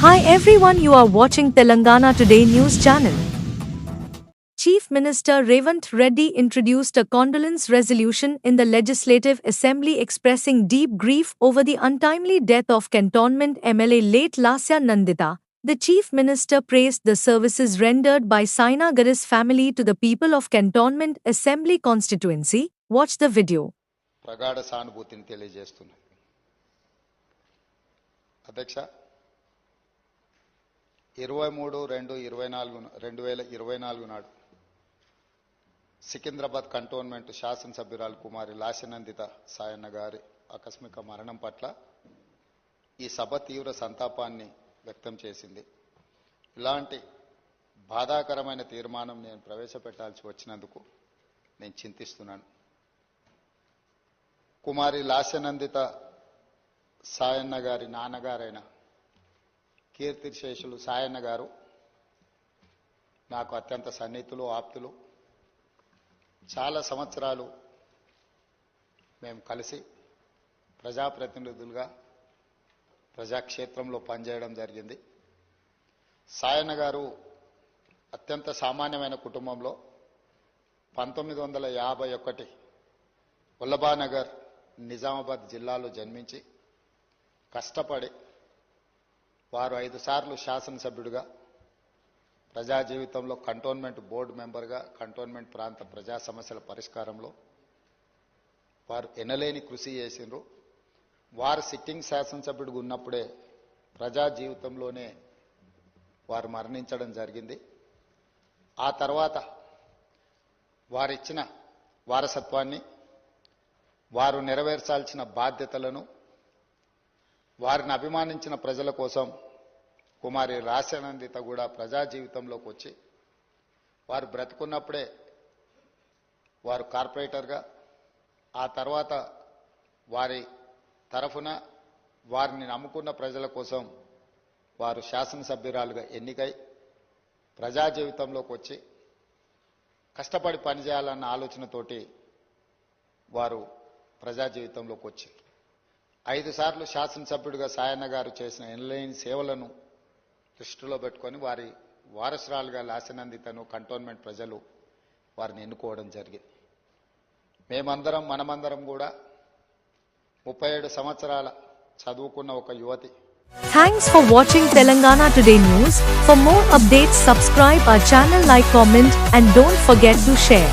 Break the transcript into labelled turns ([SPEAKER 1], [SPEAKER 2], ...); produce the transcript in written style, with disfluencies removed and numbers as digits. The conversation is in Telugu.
[SPEAKER 1] Hi everyone, you are watching Telangana Today News channel. Chief Minister Revant Reddy introduced a condolence resolution in the Legislative Assembly expressing deep grief over the untimely death of Cantonment MLA late Lasya Nandita. The Chief Minister praised the services rendered by Saina Garis family to the people of Cantonment Assembly constituency. Watch the video.
[SPEAKER 2] ప్రగాఢ సానుభూతిని తెలియజేస్తున్నాను. అధ్యక్ష 23/2/2024 నాడు సికింద్రాబాద్ కంటోన్మెంట్ శాసనసభ్యురాలు కుమారి లాస్యనందిత సాయన్న గారి ఆకస్మిక మరణం పట్ల ఈ సభ తీవ్ర సంతాపాన్ని వ్యక్తం చేసింది. ఇలాంటి బాధాకరమైన తీర్మానం నేను ప్రవేశపెట్టాల్సి వచ్చినందుకు నేను చింతిస్తున్నాను. కుమారి లాస్యనందిత సాయన్న గారి నాన్నగారైన కీర్తిశేషులు సాయన్న గారు నాకు అత్యంత సన్నిహితులు, ఆప్తులు. చాలా సంవత్సరాలు మేము కలిసి ప్రజాప్రతినిధులుగా ప్రజాక్షేత్రంలో పనిచేయడం జరిగింది. సాయన్న గారు అత్యంత సామాన్యమైన కుటుంబంలో 1951 వల్లభానగర్ నిజామాబాద్ జిల్లాలో జన్మించి కష్టపడి వారు 5 సార్లు శాసనసభ్యుడిగా, ప్రజా జీవితంలో కంటోన్మెంట్ బోర్డు మెంబర్గా, కంటోన్మెంట్ ప్రాంత ప్రజా సమస్యల పరిష్కారంలో వారు ఎనలేని కృషి చేసిండ్రు. వారు సిట్టింగ్ శాసనసభ్యుడిగా ఉన్నప్పుడే ప్రజా జీవితంలోనే వారు మరణించడం జరిగింది. ఆ తర్వాత వారిచ్చిన వారసత్వాన్ని, వారు నెరవేర్చాల్సిన బాధ్యతలను, వారిని అభిమానించిన ప్రజల కోసం కుమారి లాస్యనందిత కూడా ప్రజా జీవితంలోకి వచ్చి వారు బ్రతుకున్నప్పుడే వారు కార్పొరేటర్గా, ఆ తర్వాత వారి తరఫున వారిని నమ్ముకున్న ప్రజల కోసం వారు శాసనసభ్యురాలుగా ఎన్నికై ప్రజా జీవితంలోకి వచ్చి కష్టపడి పనిచేయాలన్న ఆలోచనతోటి వారు ప్రజా జీవితంలోకి వచ్చి 5 సార్లు శాసనసభ్యుడిగా సాయన్న గారు చేసిన ఎనలేని సేవలను దృష్టిలో పెట్టుకొని వారి వారసురాలుగా లాస్యనందితను కంటోన్మెంట్ ప్రజలు వారిని ఎన్నుకోవడం జరిగింది. మనమందరం కూడా 37 సంవత్సరాల చదువుకున్న ఒక యువతి.
[SPEAKER 1] Thanks for watching Telangana Today News. For more updates, subscribe our channel, like, comment, and don't forget to share.